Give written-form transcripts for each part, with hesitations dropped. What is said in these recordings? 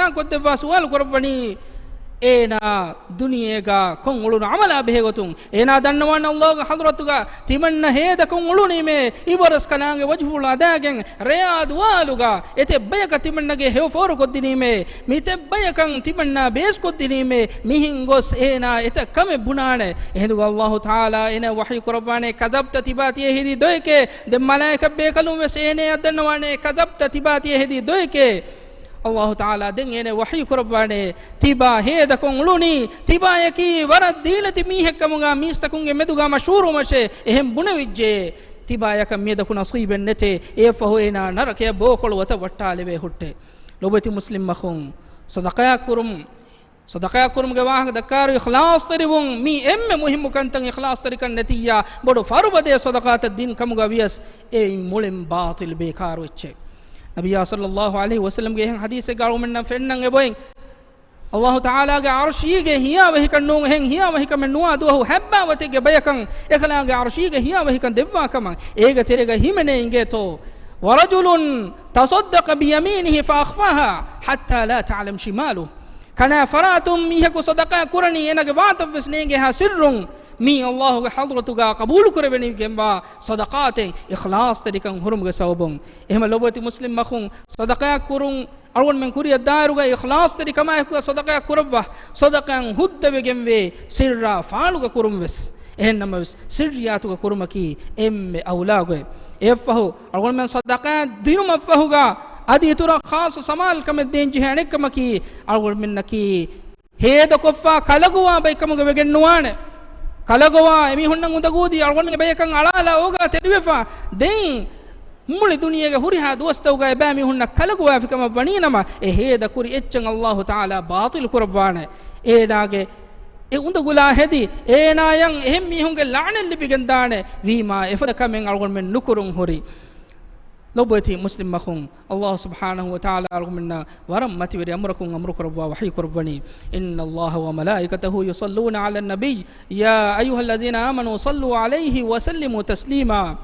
ಬಯಾನ್ ಕೊದ್ದೆವಾ ಸುವಾಲ್ ಕೊರಬಣಿ ಏನ ದುನಿಯೆಗ ಕೊಂಗುಳು ಅಮಲ ಬೇಗೊತುಂ ಏನ ದನ್ನವನ್ನ ಅಲ್ಲಾಹ್ ಹದ್ರತುಗ ತಿಮನ್ನ ಹೇದ ಕೊಂಗುಳು ನೀಮೆ ಇಬರಸ್ ಕನಾಂಗೆ ವಜ್ಹುಳ ಅದಾಗೆಂ ರಿಯಾದ್ ವಾಲುಗ ಎತೆ ಬಯಕ ತಿಮನ್ನಗೆ ಹೇವ ಫೋರು ಕೊದ್ದಿ ನೀಮೆ ಮಿತೆ ಬಯಕಂ ತಿಮನ್ನ ಬೇಸ್ ಕೊದ್ದಿ ನೀಮೆ ಮಿಹಿಂಗೊಸ್ ಏನ ಎತ ಕಮೆ ಬುನಾಣೆ ಎಹದುಗ ಅಲ್ಲಾಹ್ ತಾಲಾ ಏನ ವಹಿ ಕುರಬಾನೆ ಕಜಬ್ತ ತಿಬಾತಿಯೆ ಹಿದಿ ದೊಯಕೆ ದೆ ಮಲಾಯಿಕ ಬೇಕಲು ವೆಸ್ ಏನೆ ಅದನ್ನವಾನೆ ಕಜಬ್ತ ತಿಬಾತಿಯೆ ಹಿದಿ ದೊಯಕೆ Allah Ta'ala den ene wahyu kurabane tiba heda kongluni tiba yaki warad dilati mihekkamuga mistakunge meduga mashuru mashe ehem bunavijje tiba yaka medaku nasiben nete efahu ena narake bokolu wata wattaleve hutte lobati muslim makhum sadaqaya kurum ge wahag dakaru ikhlas taribun mi emme muhimmu kantan ikhlas tarikan netiya bodu farubade sadaqat din kamuga wias e mulim batil bekar wecche Nabiya sallallahu alaihi wasallam ge hen hadise garu menna fennan e boyen Allah Ta'ala ge arshi ge hiya wahi kannun hen hiya wahi kam nuwa do habba wate ge bayakan ekhala ge arshi ge hiya wahi kan devwa kama ega terega himene inge to warajulun tasaddaqa bi yaminihi fa akhfaha hatta la ta'lam shimalu kana faratum mihaku sadaqa kurani enage waatav vesnege ha sirrun mi Allah ge hadratuga qabul kurabeni gemba sadaqate ikhlas tarikan hurum ge sawbum ehma lobati muslim makhun sadaqa kurun arwan men kuriya daruga ikhlas tarikama ku sadaqa kurabwa sadaqan huddave gemwe sirra faaluga kurum wes ehennam wes sirriyatuga kurumaki emme awlaage efahu arwan men sadaqa dinum afahuga adi tura khas samal kam den jihanek kamaki arwan men naki heda koffa kalaguwa baykamuga wegennuwane kalagowa emi honnan undagudi algonge beyakan alala oga tediwefa den muli duniyege huriha dostawga ba mi honna kalagowa fikama waninama e heda kuri etchen Allah Taala batil kurabwane e nage e undagula hedi e nayan ehem mi honge la'nel libigandane wima efada kamen algon men nukurun hori lobati muslim makhun Allah subhanahu wa ta'ala argumna waram mati wari amrakum amrukum rabba wahi kurbani inna Allah wa malaikatahu yusalluna ala an-nabiy ya ayyuhalladhina amanu sallu alayhi wa sallimu taslima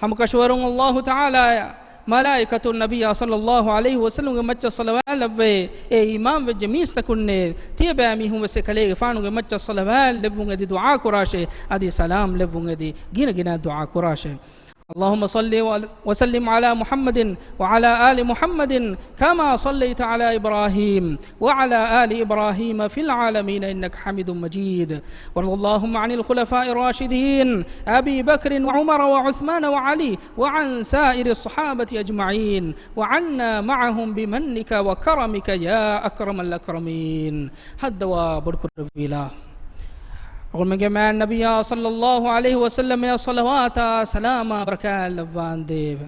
hum kashwarun Allah ta'ala malaikatu an-nabiy sallallahu alayhi wa sallam macca salawat labbe e imam ve jamis takunne tiba mi hum se kale faanu ge macca salawat lebunge di du'a kurashe adi salam lebunge di gina du'a kurashe اللهم صل وسلم على محمد وعلى آل محمد كما صليت على إبراهيم وعلى آل إبراهيم في العالمين إنك حميد مجيد وارض اللهم عن الخلفاء الراشدين أبي بكر وعمر وعثمان وعلي وعن سائر الصحابة أجمعين وعنا معهم بمنك وكرمك يا أكرم الأكرمين هدوا بركر الله ومن جمع النبي صلى الله عليه وسلم يا صلوات سلام بركة لبان ديب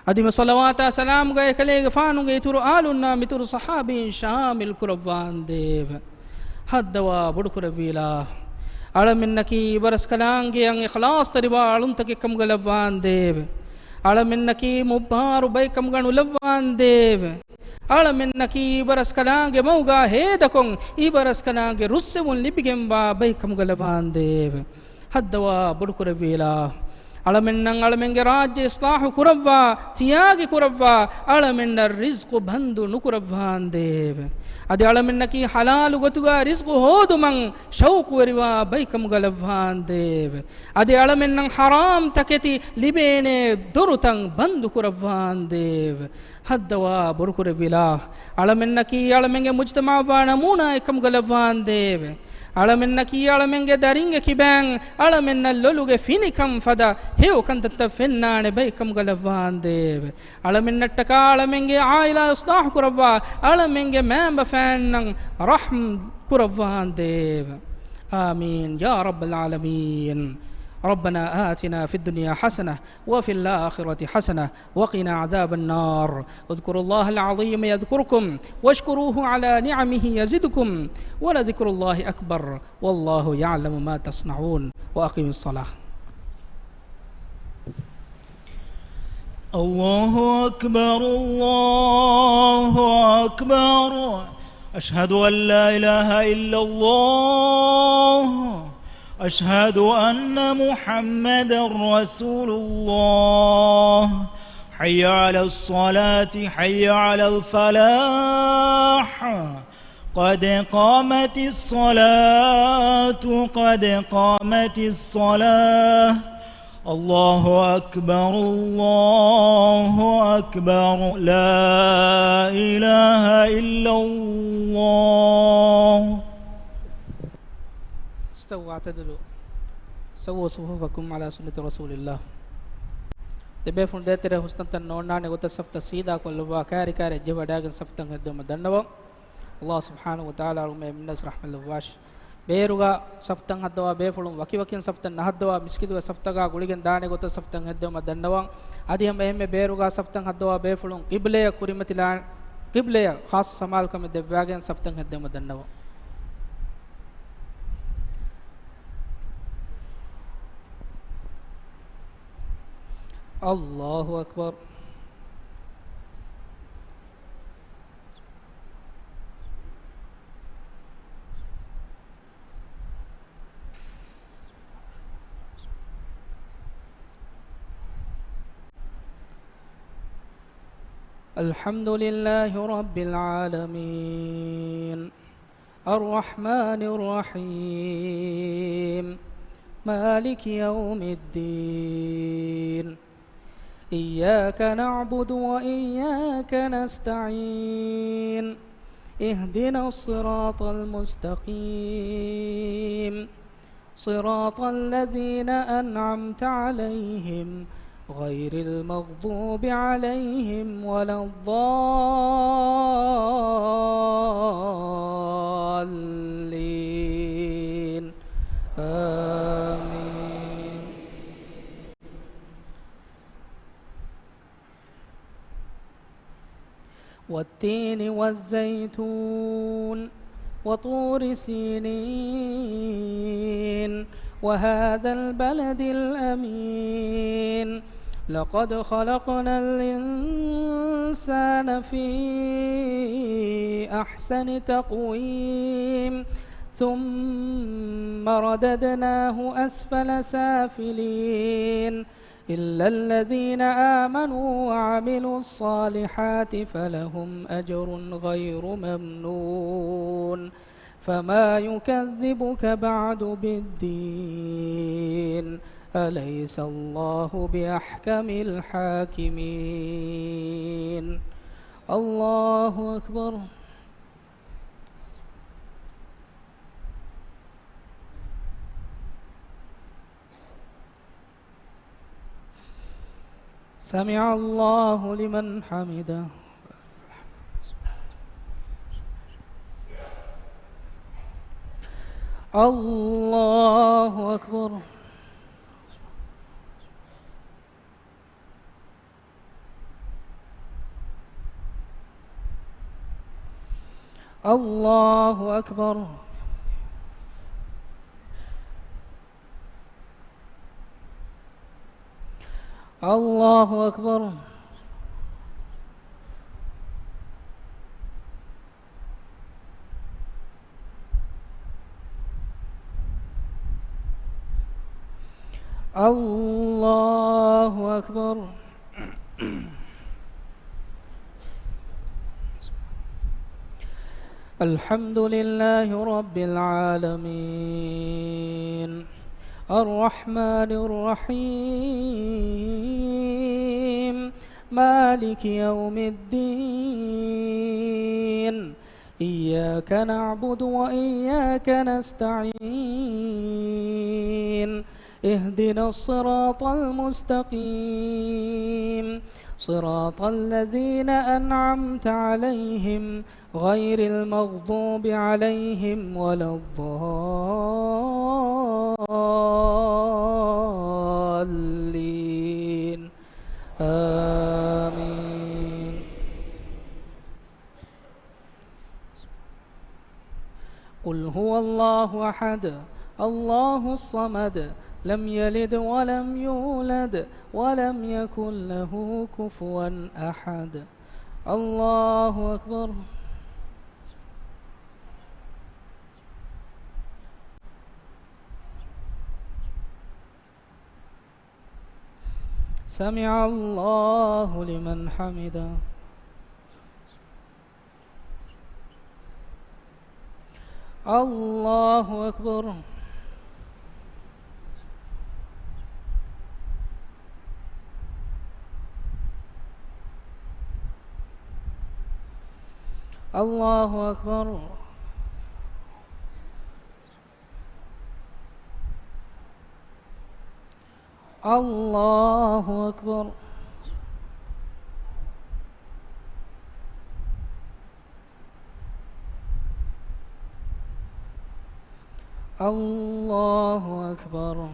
أديم صلوات سلام جاي كليه فانو جاي ترو آلنا متر صحابي شامل كربان ديب هدوا بركر بيلا على منك برس كلام جي أن إخلاص تربا علم تك كم غلبان ديب على منك مبار بي كم غنو لبان ديب alamenaki ibaras kalange mauga hedakon ibaras kalange russewun libigemba baykam galavandeve haddawa budukure vela alamennan alamenge rajya islahu kuravva tiyagi kuravva alamenna rizqu bandu nukuravandeve adi alamennaki halalu gotuga rizqu hoduman shauqu weriwa baykam galavandeve adi alamennan haram taketi libene dorutan bandu kuravandeve haddawa burkure vila alamennaki alamenge mujtama wana muna ekam galavandeve alamennaki alamenge daringe kibang alamenna loluge finikam fada heu kantata fennane baykam galavandeve alamennattaka alamenge aila islah kuravwa alamenge mamba fannan rahm kuravandeve amin ya rabbal alamin ربنا آتنا في الدنيا حسنة وفي الآخرة حسنة وقنا عذاب النار اذكروا الله العظيم يذكركم واشكروه على نعمه يزدكم ولذكر الله أكبر والله يعلم ما تصنعون وأقيموا الصلاة الله أكبر الله أكبر أشهد أن لا إله إلا الله أشهد أن محمدا رسول الله حي على الصلاة حي على الفلاح قد قامت الصلاة قد قامت الصلاة الله أكبر الله أكبر لا إله إلا الله. استووا واعتدلوا سووا صفوفكم على سنة رسول الله. دبي فون دتره حسنتن نونانه غت سفت سيدا كلوا كاري كاري جبداغ سفتن هدم دنوا الله سبحانه وتعالى من رحمه الله ಬೇರುಗ ಸಫ್ತಂ ಹದ್ದವ ಬೇಫುಳು ವಕಿ ವಕಿನ್ ಸಫ್ತನ್ ನಹದ್ದವ ಮಿಸ್ಕಿದುವ ಸಫ್ತಗ ಗುಳಿಗೆನ್ ದಾನೆ ಗೊತ್ತ ಸಫ್ತಂ ಹದ್ದವ ದನ್ನವ ಅದಿಹಂ ಎಮ್ಮೆ ಬೇರುಗ ಸಫ್ತಂ ಹದ್ದವ ಬೇಫುಳು ಕಿಬ್ಲೆಯ ಕುರಿಮತಿಲಾ ಕಿಬ್ಲೆಯ ಖಾಸ್ ಸಮಾಲ್ ಕಮ ದೆವ್ವಾಗೆನ್ ಸಫ್ತಂ ಹದ್ದವ ದನ್ನವ ಅಲ್ಲಾಹು ಅಕ್ಬರ್. الحمد لله رب العالمين الرحمن الرحيم مالك يوم الدين إياك نعبد وإياك نستعين اهدنا الصراط المستقيم صراط الذين أنعمت عليهم غير المغضوب عليهم ولا الضالين آمين. والتين والزيتون وطور سينين وهذا البلد الأمين لقد خلقنا الإنسان في أحسن تقويم ثم رددناه أسفل سافلين إلا الذين آمنوا وعملوا الصالحات فلهم أجر غير ممنون فما يكذبك بعد بالدين أليس الله بأحكم الحاكمين. الله أكبر. سمع الله لمن حمده. الله أكبر. الله أكبر. الله أكبر. الله أكبر. الحمد لله رب العالمين الرحمن الرحيم مالك يوم الدين إياك نعبد وإياك نستعين اهدنا الصراط المستقيم صراط الذين أنعمت عليهم غير المغضوب عليهم ولا الضالين آمين. قل هو الله أحد الله الصمد لم يلد ولم يولد ولم يكن له كفوا أحد. الله أكبر. سمع الله لمن حمده. الله أكبر. الله أكبر. الله أكبر. الله أكبر.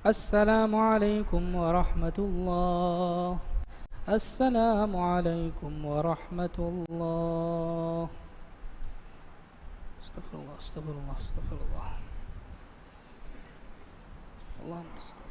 السلام عليكم ورحمة الله. السلام عليكم ورحمة الله. استغفر الله استغفر الله استغفر الله. اللهم